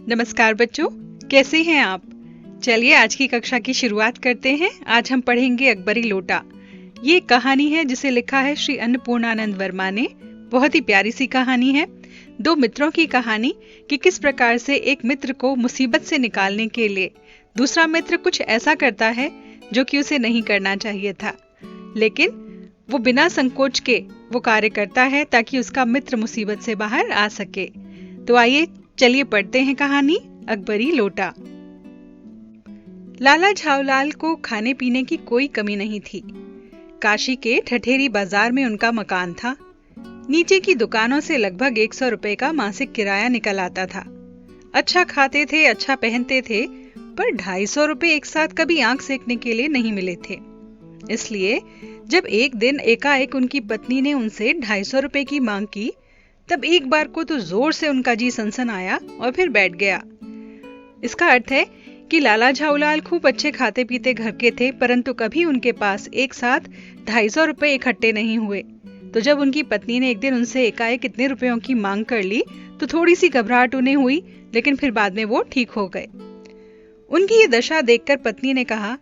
नमस्कार बच्चों, कैसे हैं आप? चलिए आज की कक्षा की शुरुआत करते हैं। आज हम पढ़ेंगे अकबरी लोटा। ये कहानी है जिसे लिखा है श्री अन्नपूर्णानंद वर्मा ने। बहुत ही प्यारी सी कहानी है। दो मित्रों की कहानी कि किस प्रकार से एक मित्र को मुसीबत से निकालने के लिए दूसरा मित्र कुछ ऐसा करता है जो कि उसे नहीं करना चाहिए था, लेकिन वो बिना संकोच के वो कार्य करता है ताकि उसका मित्र मुसीबत से बाहर आ सके। तो आइए चलिए पढ़ते हैं कहानी अकबरी लोटा। लाला झावलाल को खाने पीने की कोई कमी नहीं थी। काशी के ठठेरी बाजार में उनका मकान था। नीचे की दुकानों से लगभग 100 रुपए का मासिक किराया निकल आता था। अच्छा खाते थे, अच्छा पहनते थे, पर 250 रुपए एक साथ कभी आंख सेकने के लिए नहीं मिले थे। इसलिए जब एक दिन एकाएक उनकी पत्नी ने उनसे 250 रुपए की मांग की, तब एक बार को तो जोर से उनका जी सनसन आया और फिर बैठ गया। इसका अर्थ है कि लाला झावलाल खूब अच्छे खाते पीते घर के थे, परंतु कभी उनके पास एक साथ 250 रुपए इकट्ठे नहीं हुए। तो जब उनकी पत्नी ने एक दिन उनसे एकाएक इतने रुपयों की मांग कर ली तो थोड़ी सी घबराहट उन्हें हुई, लेकिन फिर बाद में वो ठीक हो गए। उनकी ये दशा देखकर पत्नी ने कहा,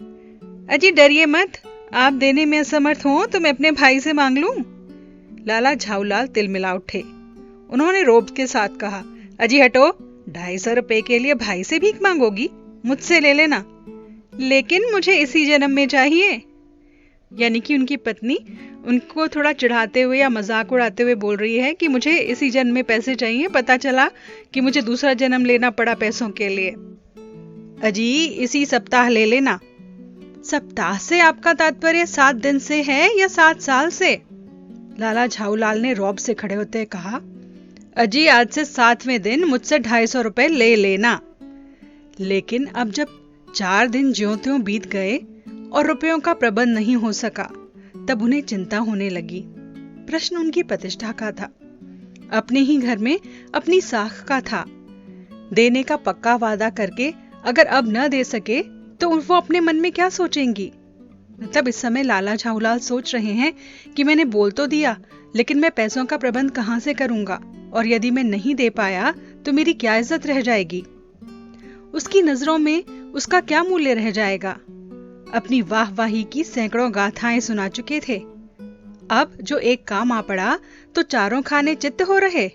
अजी डरिए मत, आप देने में असमर्थ हो तो मैं अपने भाई से मांग लूं। लाला झावलाल तिलमिला उठे। उन्होंने रोब के साथ कहा, अजी हटो, 250 रुपए के लिए भाई से भीख मांगोगी? मुझसे ले लेना, लेकिन मुझे इसी जन्म में चाहिए। यानी कि उनकी पत्नी उनको थोड़ा चिढ़ाते हुए या मजाक उड़ाते हुए बोल रही है कि मुझे इसी जन्म में पैसे चाहिए। पता चला कि मुझे दूसरा जन्म लेना पड़ा पैसों के लिए। अजी इसी सप्ताह ले लेना। सप्ताह से आपका तात्पर्य 7 दिन से है या 7 साल से? लाला झावलाल ने रौब से खड़े होते कहा, अजी आज से 7वें दिन मुझसे 250 रुपए ले लेना। लेकिन अब जब 4 दिन ज्यों-त्यों बीत गए और रुपयों का प्रबंध नहीं हो सका, तब उन्हें चिंता होने लगी। प्रश्न उनकी प्रतिष्ठा का था, अपने ही घर में अपनी साख का था। देने का पक्का वादा करके अगर अब न दे सके तो वो अपने मन में क्या सोचेंगी? मतलब इस समय लाला झावलाल सोच रहे हैं कि मैंने बोल तो दिया, लेकिन मैं पैसों का प्रबंध कहां से करूंगा, और यदि मैं नहीं दे पाया तो मेरी क्या इज्जत रह जाएगी? उसकी नजरों में उसका क्या मूल्य रह जाएगा? अपनी वाहवाही की सैकड़ों गाथाएं सुना चुके थे। अब जो एक काम आ पड़ा तो चारों खाने चित्त हो रहे।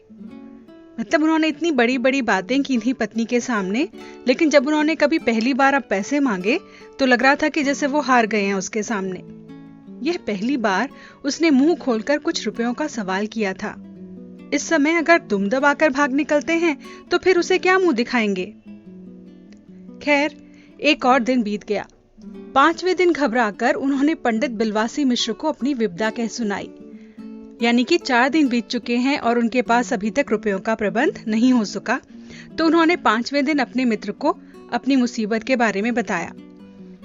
मतलब उन्होंने इतनी बड़ी बड़ी बातें की थी पत्नी के सामने, लेकिन जब उन्होंने कभी पहली बार अब पैसे मांगे तो लग रहा था कि जैसे वो हार गए हैं उसके सामने। यह पहली बार उसने मुंह खोलकर कुछ रुपयों का सवाल किया था। इस समय अगर दुम दबाकर भाग निकलते हैं तो फिर उसे क्या मुंह दिखाएंगे? खैर, एक और दिन बीत गया। 5वें दिन घबराकर उन्होंने पंडित बिलवासी मिश्र को अपनी विपदा कह सुनाई। यानी कि 4 दिन बीत चुके हैं और उनके पास अभी तक रुपयों का प्रबंध नहीं हो सका। तो उन्होंने 5वें दिन अपने मित्र को अपनी मुसीबत के बारे में बताया।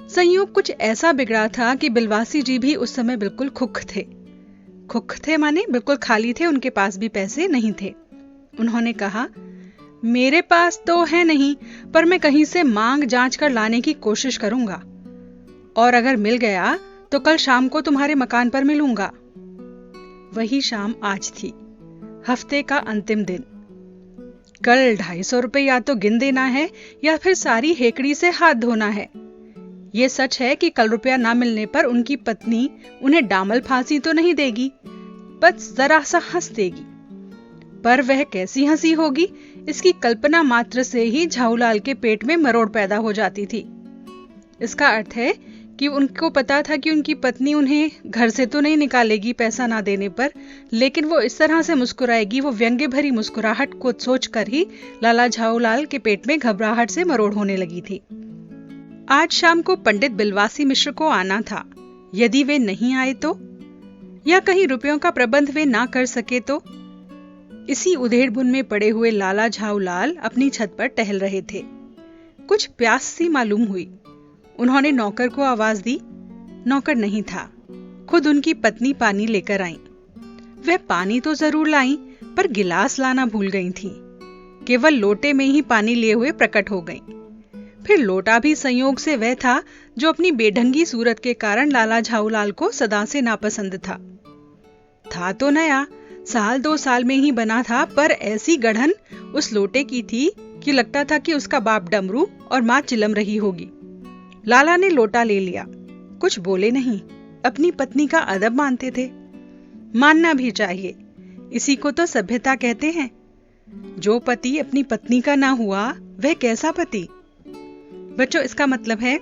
संयोग कुछ ऐसा बिगड़ा था कि बिलवासी जी भी उस समय बिल्कुल खुख थे। खुख थे माने बिल्कुल खाली थे, उनके पास भी पैसे नहीं थे। उन्होंने कहा, मेरे पास तो है नहीं, पर मैं कहीं से मांग जांच कर लाने की कोशिश करूंगा, और अगर मिल गया तो कल शाम को तुम्हारे मकान पर मिलूंगा। वही शाम आज थी, हफ्ते का अंतिम दिन। कल 250 रुपए या तो गिन देना है या फिर सारी हेकड़ी से हाथ धोना है। ये सच है कि कल रुपया ना मिलने पर उनकी पत्नी उन्हें डामल फांसी तो नहीं देगी, बस जरा सा हंस देगी। पर वह कैसी हंसी होगी, इसकी कल्पना मात्र से ही झावलाल के पेट में मरोड़ पैदा हो जाती थी। इसका अर्थ है कि उनको पता था कि उनकी पत्नी उन्हें घर से तो नहीं निकालेगी पैसा ना देने पर, लेकिन वो इस तरह से मुस्कुराएगी। वो व्यंग्य भरी मुस्कुराहट को सोचकर ही लाला झावलाल के पेट में घबराहट से मरोड़ होने लगी थी। आज शाम को पंडित बिलवासी मिश्र को आना था। यदि वे नहीं आए तो, या कहीं रुपयों का प्रबंध वे ना कर सके तो? इसी उधेड़बुन में पड़े हुए लाला झावलाल अपनी छत पर टहल रहे थे। कुछ प्यास सी मालूम हुई। उन्होंने नौकर को आवाज दी। नौकर नहीं था, खुद उनकी पत्नी पानी लेकर आई। वह पानी तो जरूर लाई, पर गिलास लाना भूल गई थी। केवल लोटे में ही पानी लिए हुए प्रकट हो गईं। फिर लोटा भी संयोग से वह था जो अपनी बेढंगी सूरत के कारण लाला झावलाल को सदा से नापसंद था तो नया, 1-2 साल में ही बना था, पर ऐसी गढ़न उस लोटे की थी कि लगता था कि उसका बाप डमरू और माँ चिलम रही होगी। लाला ने लोटा ले लिया, कुछ बोले नहीं, अपनी पत्नी का अदब मानते थे। मानना भी चाहिए, इसी को तो सभ्यता कहते हैं। जो पति अपनी पत्नी का ना हुआ वह कैसा पति। बच्चों, इसका मतलब है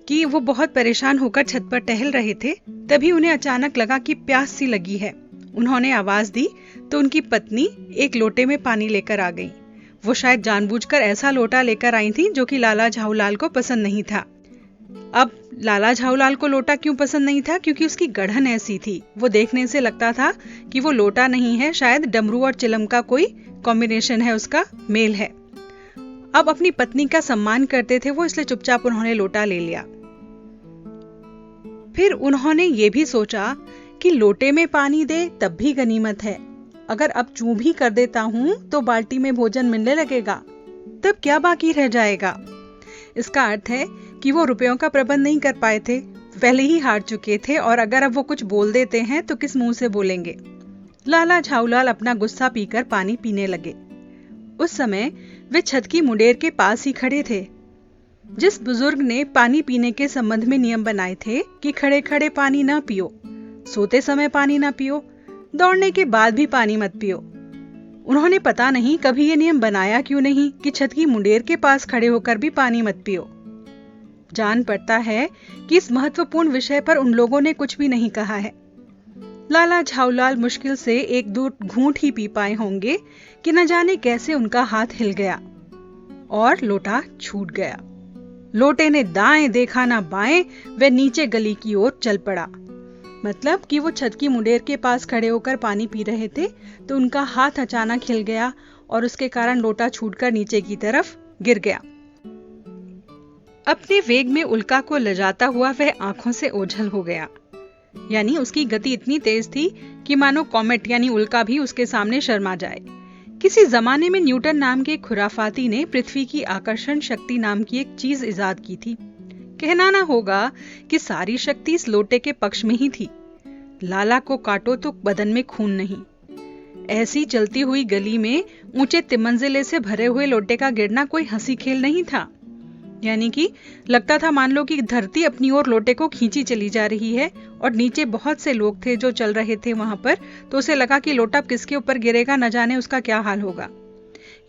कि वो बहुत परेशान होकर छत पर टहल रहे थे, तभी उन्हें अचानक लगा कि प्यास सी लगी है। उन्होंने आवाज दी तो उनकी पत्नी एक लोटे में पानी लेकर आ गई। वो शायद जानबूझकर ऐसा लोटा लेकर आई थी जो कि लाला झाऊलाल को पसंद नहीं था। अब लाला झाऊलाल को लोटा क्यों पसंद नहीं था? क्योंकि उसकी गढ़न ऐसी थी। वो देखने से लगता था कि वो लोटा नहीं है, शायद डमरू और चिलम का कोई कॉम्बिनेशन है, उसका मेल है। अब अपनी पत्नी का सम्मान करते थे वो, इसलिए चुपचाप उन्होंने लोटा ले लिया। फिर उन्होंने ये भी सोचा कि लोटे में पानी दे तब भी गनीमत है, अगर अब चूं भी कर देता हूं तो बाल्टी में भोजन मिलने लगेगा, तब क्या बाकी रह जाएगा। इसका अर्थ है कि वो रुपयों का प्रबंध नहीं कर पाए थे, पहले ही हार चुके थे, और अगर अब वो कुछ बोल देते हैं तो किस मुंह से बोलेंगे। लाला झाऊलाल अपना गुस्सा पीकर पानी पीने लगे। उस समय वे छत की मुंडेर के पास ही खड़े थे। जिस बुजुर्ग ने पानी पीने के संबंध में नियम बनाए थे कि खड़े खड़े पानी ना पियो, सोते समय पानी ना पियो, दौड़ने के बाद भी पानी मत पियो, उन्होंने पता नहीं कभी ये नियम बनाया क्यों नहीं कि छत की मुंडेर के पास खड़े होकर भी पानी मत पियो। जान पड़ता है कि इस महत्वपूर्ण विषय पर उन लोगों ने कुछ भी नहीं कहा है। लाला झाऊलाल मुश्किल से एक दो घूंट ही पी पाए होंगे कि न जाने कैसे उनका हाथ हिल गया और लोटा छूट गया। लोटे ने दाएं देखा ना बाएं, वह नीचे गली की ओर चल पड़ा। मतलब कि वो छत की मुंडेर के पास खड़े होकर पानी पी रहे थे तो उनका हाथ अचानक हिल गया और उसके कारण लोटा छूटकर नीचे की तरफ गिर गया। अपने वेग में उल्का को लजाता हुआ वह आंखों से ओझल हो गया। यानी उसकी गति इतनी तेज थी कि मानो कॉमेट यानी उल्का भी उसके सामने शर्मा जाए। किसी जमाने में न्यूटन नाम के खुराफाती ने पृथ्वी की आकर्षण शक्ति नाम की एक चीज इजाद की थी। कहना ना होगा कि सारी शक्ति इस लोटे के पक्ष में ही थी। लाला को काटो तो बदन में खून नहीं। ऐसी चलती हुई गली में ऊंचे तिमंजिले से भरे हुए लोटे का गिरना कोई हंसी खेल नहीं था। यानी कि लगता था मान लो कि धरती अपनी ओर लोटे को खींची चली जा रही है और नीचे बहुत से लोग थे जो चल रहे थे वहां पर, तो उसे लगा कि लोटा किसके ऊपर गिरेगा, न जाने उसका क्या हाल होगा।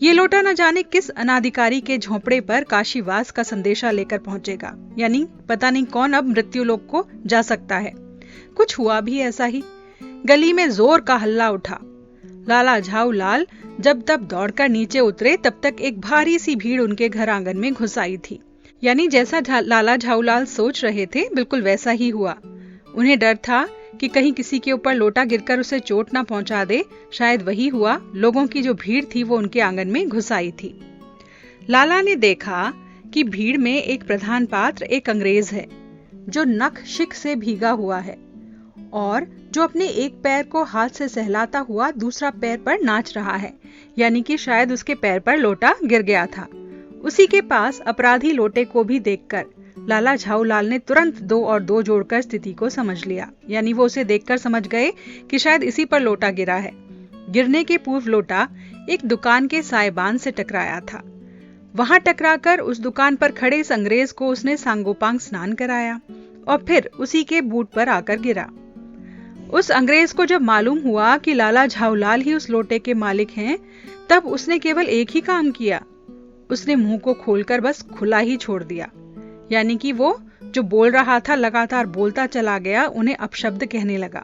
ये लोटा न जाने किस अनाधिकारी के झोंपड़े पर काशीवास का संदेशा लेकर पहुंचेगा। यानी पता नहीं कौन अब मृत्यु लोक को जा सकता है। कुछ हुआ भी ऐसा ही। गली में जोर का हल्ला उठा। लाला झाऊलाल जब तब दौड़कर नीचे उतरे तब तक एक भारी सी भीड़ उनके घर आंगन में घुस आई थी। यानी जैसा लाला झाऊलाल सोच रहे थे बिल्कुल वैसा ही हुआ। उन्हें डर था कि कहीं किसी के ऊपर लोटा गिरकर उसे चोट ना पहुंचा दे। शायद वही हुआ। लोगों की जो भीड़ थी वो उनके आंगन में घुस आई थी। लाला ने देखा कि भीड़ में एक प्रधान पात्र एक अंग्रेज है जो नख शिक से भीगा हुआ है और जो अपने एक पैर को हाथ से सहलाता हुआ दूसरा पैर पर नाच रहा है। यानी कि शायद उसके पैर पर लोटा गिर गया था। उसी के पास अपराधी लोटे को भी देखकर लाला झाऊलाल ने तुरंत 2 और 2 जोड़कर स्थिति को समझ लिया। यानी वो उसे देखकर समझ गए कि शायद इसी पर लोटा गिरा है। गिरने के पूर्व लोटा एक दुकान के साइबान से टकराया था। वहां टकराकर उस दुकान पर खड़े इस अंग्रेज को उसने सांगोपांग स्नान कराया और फिर उसी के बूट पर आकर गिरा। उस अंग्रेज को जब मालूम हुआ कि लाला झाऊलाल ही उस लोटे के मालिक हैं, तब उसने केवल एक ही काम किया। उसने मुंह को खोलकर बस खुला ही छोड़ दिया। यानी कि वो जो बोल रहा था लगातार बोलता चला गया, उन्हें अपशब्द कहने लगा।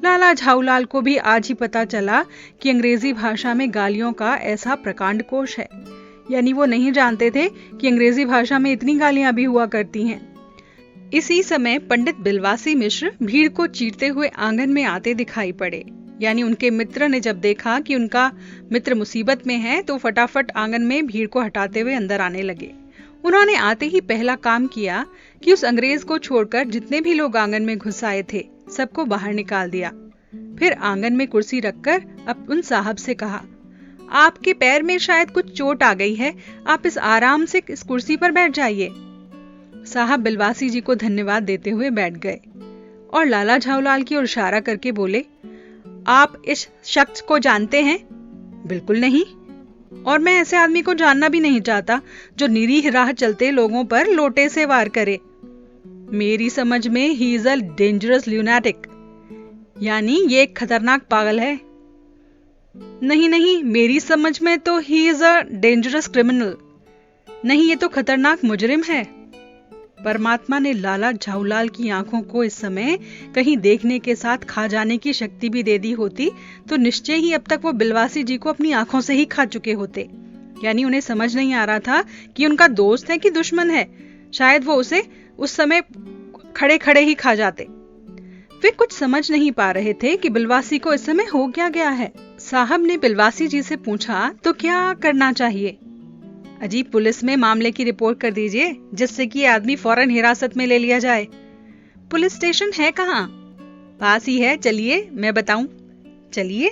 लाला झाऊलाल को भी आज ही पता चला कि अंग्रेजी भाषा में गालियों का ऐसा प्रकांड कोश है। यानी वो नहीं जानते थे कि अंग्रेजी भाषा में इतनी गालियां भी हुआ करती हैं। इसी समय पंडित बिलवासी मिश्र भीड़ को चीरते हुए आंगन में आते दिखाई पड़े। यानी उनके मित्र ने जब देखा कि उनका मित्र मुसीबत में है तो फटाफट आंगन में भीड़ को हटाते हुए अंदर आने लगे। उन्होंने आते ही पहला काम किया कि उस अंग्रेज को छोड़कर जितने भी लोग आंगन में घुस आए थे सबको बाहर निकाल दिया। फिर आंगन में कुर्सी रखकर अब उन साहब से कहा, आपके पैर में शायद कुछ चोट आ गई है, आप इस आराम से इस कुर्सी पर बैठ जाइए। साहब बिलवासी जी को धन्यवाद देते हुए बैठ गए और लाला झाऊलाल की ओर इशारा करके बोले, आप इस शख्स को जानते हैं? बिल्कुल नहीं। और मैं ऐसे आदमी को जानना भी नहीं चाहता जो निरीह राह चलते लोगों पर लोटे से वार करे। मेरी समझ में ही इज अ डेंजरस ल्यूनाटिक, यानी ये एक खतरनाक पागल है। नहीं नहीं, मेरी समझ में तो he is a dangerous criminal. नहीं, ये तो खतरनाक मुजरिम है। परमात्मा ने लाला झाऊलाल की आंखों को इस समय कहीं देखने के साथ खा जाने की शक्ति भी दे दी होती तो निश्चय ही अब तक वो बिलवासी जी को अपनी आंखों से ही खा चुके होते। यानी उन्हें समझ नहीं आ रहा था कि उनका दोस्त है कि दुश्मन है। शायद वो उसे उस समय खड़े खड़े ही खा जाते। वे कुछ समझ नहीं पा रहे थे कि बिलवासी को इस समय हो क्या गया है। साहब ने बिलवासी जी से पूछा, तो क्या करना चाहिए? अजी, पुलिस में मामले की रिपोर्ट कर दीजिए, जिससे कि आदमी फौरन हिरासत में ले लिया जाए। पुलिस स्टेशन है कहाँ? पास ही है, चलिए मैं बताऊं। चलिए।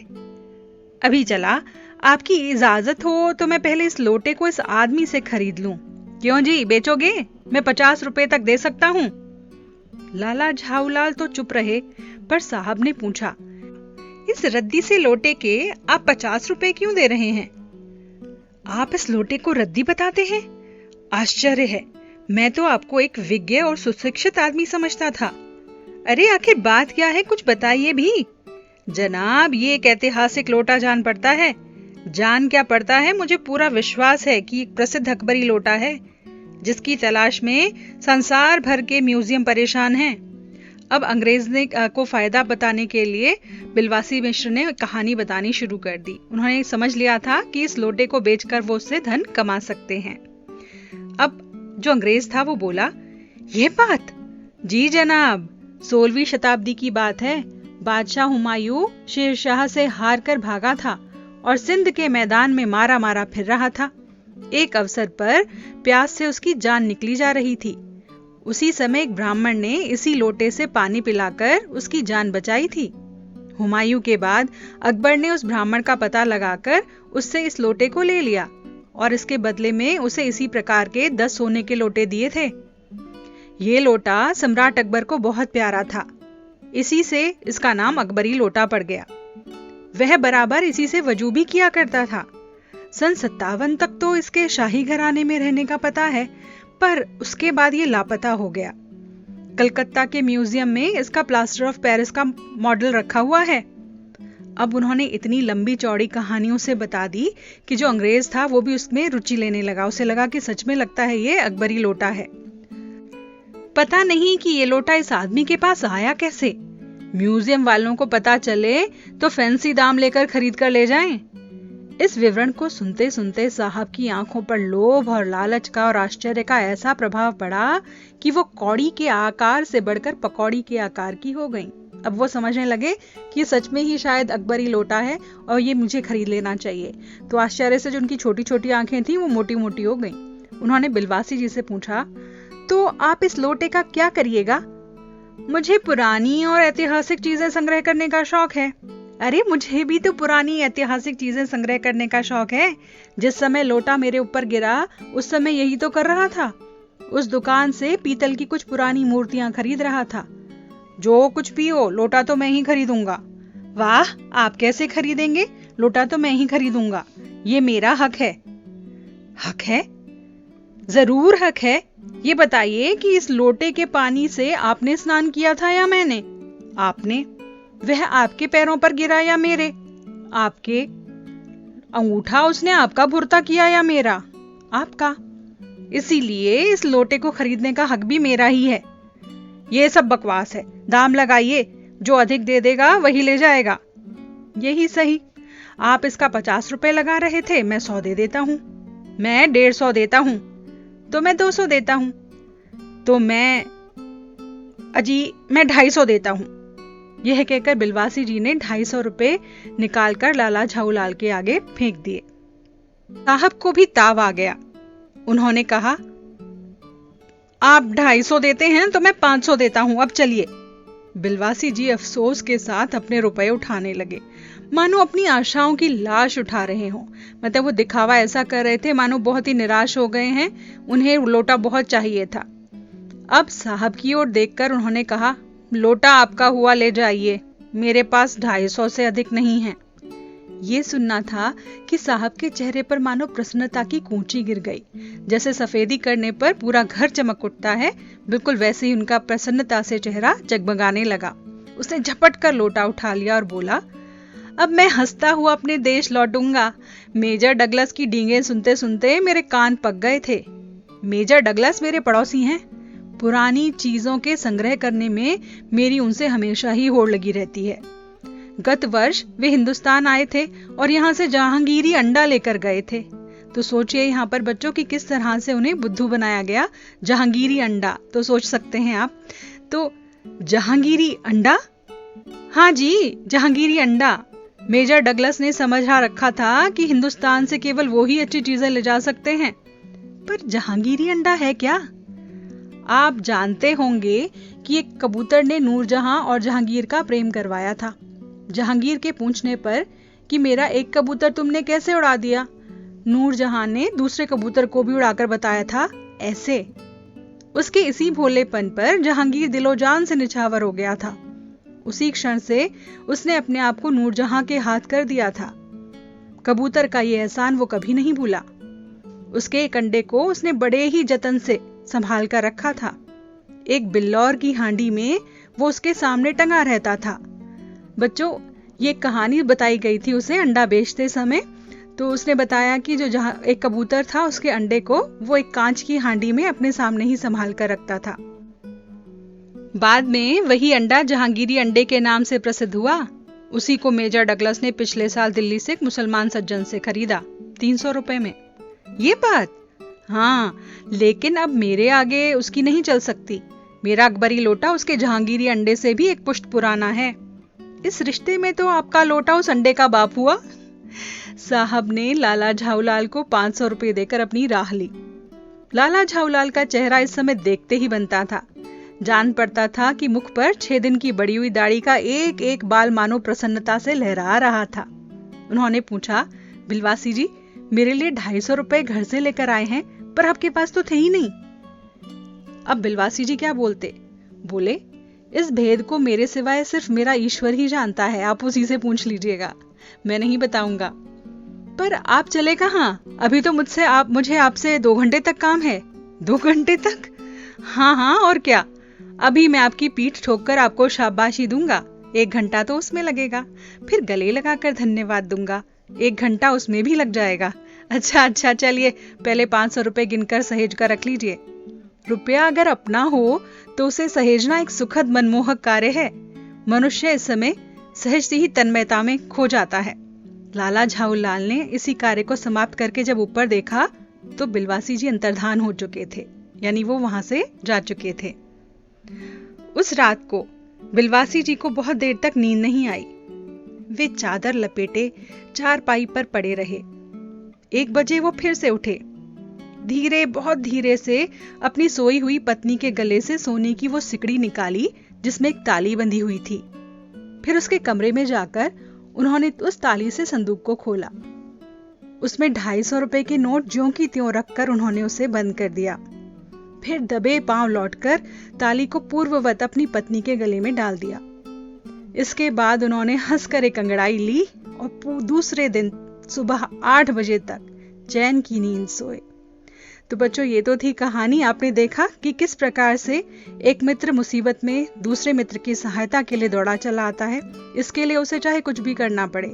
अभी चला। आपकी इजाजत हो तो मैं पहले इस लोटे को इस आदमी से खरीद लूं। क्यों जी, बेचोगे? मैं 50 रुपए तक दे सकता हूं। लाला झाऊलाल तो चुप रहे, पर साहब ने पूछा, इस रद्दी से लोटे के आप 50 रुपए क्यों दे रहे हैं? आप इस लोटे को रद्दी बताते हैं? आश्चर्य है, मैं तो आपको एक विज्ञ और सुशिक्षित आदमी समझता था। अरे आखिर बात क्या है, कुछ बताइए भी। जनाब, ये एक ऐतिहासिक लोटा जान पड़ता है। जान क्या पड़ता है, मुझे पूरा विश्वास है कि एक प्रसिद्ध अकबरी लोटा है, जिसकी तलाश में संसार भर के म्यूजियम परेशान हैं। अब अंग्रेज ने को फायदा बताने के लिए बिलवासी मिश्र ने कहानी बतानी शुरू कर दी। उन्होंने समझ लिया था कि इस लोटे को बेचकर वो उससे धन कमा सकते हैं। अब जो अंग्रेज था वो बोला, यह बात? जी जनाब, 16वीं शताब्दी की बात है। बादशाह हुमायूं शेरशाह से हार कर भागा था और सिंध के मैदान में मारा मारा फिर रहा था। एक अवसर पर प्यास से उसकी जान निकली जा रही थी। उसी समय एक ब्राह्मण ने इसी लोटे से पानी पिलाकर उसकी जान बचाई थी। हुमायूं के बाद अकबर ने उस ब्राह्मण का पता लगाकर उससे इस लोटे को ले लिया और इसके बदले में उसे इसी प्रकार के 10 सोने के लोटे दिए थे। ये लोटा सम्राट अकबर को बहुत प्यारा था, इसी से इसका नाम अकबरी लोटा पड़ गया। वह बराबर इसी से वजू भी किया करता था। सन 57 तक तो इसके शाही घराने में रहने का पता है, पर उसके बाद ये लापता हो गया। कलकत्ता के म्यूजियम में इसका प्लास्टर ऑफ पेरिस का मॉडल रखा हुआ है। अब उन्होंने इतनी लंबी चौड़ी कहानियों से बता दी कि जो अंग्रेज था वो भी उसमें रुचि लेने लगा। उसे लगा कि सच में लगता है ये अकबरी लोटा है। पता नहीं कि ये लोटा इस आदमी के पास आया कैसे। म्यूजियम वालों को पता चले तो फैंसी दाम लेकर खरीद कर ले जाएं। इस विवरण को सुनते सुनते साहब की आंखों पर लोभ और लालच का और आश्चर्य का ऐसा प्रभाव पड़ा कि वो कौड़ी के आकार से बढ़कर पकौड़ी के आकार की हो गईं। अब वो समझने लगे कि ये सच में ही शायद अकबरी लोटा है और ये मुझे खरीद लेना चाहिए। तो आश्चर्य से जो उनकी छोटी छोटी आंखें थी वो मोटी मोटी हो गईं। उन्होंने बिलवासी जी से पूछा, तो आप इस लोटे का क्या करिएगा? मुझे पुरानी और ऐतिहासिक चीजें संग्रह करने का शौक है। अरे मुझे भी तो पुरानी ऐतिहासिक चीजें संग्रह करने का शौक है। जिस समय लोटा मेरे ऊपर गिरा उस समय यही तो कर रहा था। उस दुकान से पीतल की कुछ पुरानी मूर्तियां खरीद रहा था। जो कुछ भी हो, लोटा तो मैं ही खरीदूंगा। वाह, आप कैसे खरीदेंगे? लोटा तो मैं ही खरीदूंगा, ये मेरा हक है। हक है? जरूर हक है। ये बताइए कि इस लोटे के पानी से आपने स्नान किया था या मैंने? आपने। वह आपके पैरों पर गिरा या मेरे? आपके। अंगूठा उसने आपका भुरता किया या मेरा? आपका। इसीलिए इस लोटे को खरीदने का हक भी मेरा ही है। ये सब बकवास है। दाम लगाइए, जो अधिक दे देगा वही ले जाएगा। यही सही। आप इसका 50 रुपए लगा रहे थे, मैं 100 दे देता हूं। मैं 150 देता हूं। तो मैं 200 देता हूं। तो मैं 250 देता हूं। यह कहकर बिलवासी जी ने 250 रुपए निकालकर लाला झाऊलाल के आगे फेंक दिए। साहब को भी ताव आ गया। उन्होंने कहा, आप 250 देते हैं तो मैं 500 देता हूं, अब चलिए। बिलवासी जी अफसोस के साथ अपने रुपए उठाने लगे, मानो अपनी आशाओं की लाश उठा रहे हों। मतलब वो दिखावा ऐसा कर रहे थे मानो बहुत ही निराश हो गए हैं, उन्हें लोटा बहुत चाहिए था। अब साहब की ओर देखकर उन्होंने कहा, लोटा आपका हुआ, ले जाइए, मेरे पास 250 से अधिक नहीं है। ये सुनना था कि साहब के चेहरे पर मानो प्रसन्नता की कूंची गिर गई। जैसे सफेदी करने पर पूरा घर चमक उठता है, बिल्कुल वैसे ही उनका प्रसन्नता से चेहरा जगमगाने लगा। उसने झपट कर लोटा उठा लिया और बोला, अब मैं हंसता हुआ अपने देश लौटूंगा। मेजर डगलस की डींगे सुनते सुनते मेरे कान पक गए थे। मेजर डगलस मेरे पड़ोसी हैं। पुरानी चीजों के संग्रह करने में मेरी उनसे हमेशा ही होड़ लगी रहती है। गत वर्ष वे हिंदुस्तान आए थे और यहाँ से जहांगीरी अंडा लेकर गए थे। तो सोचिए यहाँ पर बच्चों की किस तरह से उन्हें बुद्धू बनाया गया। जहांगीरी अंडा तो सोच सकते हैं आप। तो जहांगीरी अंडा, हाँ जी, जहांगीरी अंडा। मेजर डगलस ने समझा रखा था कि हिंदुस्तान से केवल वो ही अच्छी चीजें ले जा सकते हैं। पर जहांगीरी अंडा है क्या? आप जानते होंगे कि एक कबूतर ने नूरजहां और जहांगीर का प्रेम करवाया था। जहांगीर के पूछने पर कि मेरा एक कबूतर तुमने कैसे उड़ा दिया, नूरजहां ने दूसरे कबूतर को भी उड़ाकर बताया था ऐसे। उसके इसी भोलेपन पर जहांगीर दिलोजान से निछावर हो गया था। उसी क्षण से उसने अपने आप को नूरजहां के हाथ कर दिया था। कबूतर का ये एहसान वो कभी नहीं भूला। उसके एक अंडे को उसने बड़े ही जतन से संभाल कर रखा था। एक बिल्लौर की हांडी में वो उसके सामने टंगा रहता था। बच्चों, ये कहानी बताई गई थी उसे अंडा बेचते समय। तो उसने बताया कि जो जहां एक कबूतर था, उसके अंडे को वो एक कांच की हांडी में अपने सामने ही संभाल कर रखता था। बाद में वही अंडा जहांगीरी अंडे के नाम से प्रसिद्ध हुआ। उसी को मेजर डगलस ने पिछले साल दिल्ली से एक मुसलमान सज्जन से खरीदा 300 रुपए में। ये बात, हाँ, लेकिन अब मेरे आगे उसकी नहीं चल सकती। मेरा अकबरी लोटा उसके जहांगीरी अंडे से भी एक पुश्त पुराना है। इस रिश्ते में तो आपका लोटा उस अंडे का बाप हुआ। साहब ने लाला झाऊलाल को 500 रुपए देकर अपनी राह ली। लाला झाऊलाल का चेहरा इस समय देखते ही बनता था। जान पड़ता था कि मुख पर 6 दिन की बड़ी हुई दाढ़ी का एक एक बाल मानो प्रसन्नता से लहरा रहा था। उन्होंने पूछा, बिलवासी जी, मेरे लिए 250 रुपए घर से लेकर आए हैं, पर आपके पास तो थे ही नहीं। अब बिलवासी जी क्या बोलते? बोले, इस भेद को मेरे सिवाय सिर्फ मेरा ईश्वर ही जानता है, आप उसी से पूछ लीजिएगा, मैं नहीं बताऊंगा। पर आप चले कहाँ? अभी तो मुझे आपसे 2 घंटे तक काम है। 2 घंटे तक? हाँ हाँ, और क्या। अभी मैं आपकी पीठ ठोक कर आपको शाबाशी दूंगा, 1 घंटा तो उसमें लगेगा। फिर गले लगाकर धन्यवाद दूंगा, 1 घंटा उसमें भी लग जाएगा। अच्छा, चलिए पहले 500 रुपए गिनकर सहेज कर रख लीजिए। रुपया अगर अपना हो तो उसे सहेजना एक सुखद मनमोहक कार्य है। मनुष्य इस समय सहजती ही तन्मयता में खो जाता है। लाला झाऊलाल ने इसी कार्य को समाप्त करके जब ऊपर देखा तो बिलवासी जी अंतर्धान हो चुके थे, यानी वो वहां से जा चुके थे। उस रात को बिलवासी जी को बहुत देर तक नींद नहीं आई। वे चादर लपेटे चारपाई पर पड़े रहे। 1 बजे वो फिर से उठे। धीरे, बहुत धीरे से अपनी सोई हुई पत्नी के गले से सोने की वो सिकड़ी निकाली जिसमें एक ताली बंधी हुई थी। फिर उसके कमरे में जाकर उन्होंने उस ताली से संदूक को खोला। उसमें 250 रुपए के नोट ज्यों की त्यों रखकर उन्होंने उसे बंद कर दिया। फिर दबे पांव लौटकर ताली को पूर्ववत अपनी पत्नी के गले में डाल दिया। इसके बाद उन्होंने हंसकर एक अंगड़ाई ली और दूसरे दिन सुबह 8 बजे तक चैन की नींद सोए। तो बच्चों, ये तो थी कहानी। आपने देखा कि किस प्रकार से एक मित्र मुसीबत में दूसरे मित्र की सहायता के लिए दौड़ा चला आता है। इसके लिए उसे चाहे कुछ भी करना पड़े,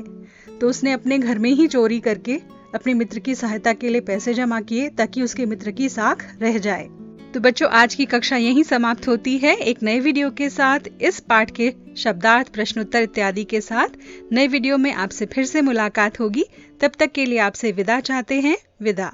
तो उसने अपने घर में ही चोरी करके अपने मित्र की सहायता के लिए पैसे जमा किए ताकि उसके मित्र की साख रह जाए। तो बच्चों, आज की कक्षा यहीं समाप्त होती है। एक नए वीडियो के साथ, इस पाठ के शब्दार्थ, प्रश्नोत्तर इत्यादि के साथ नए वीडियो में आपसे फिर से मुलाकात होगी। तब तक के लिए आपसे विदा चाहते हैं। विदा।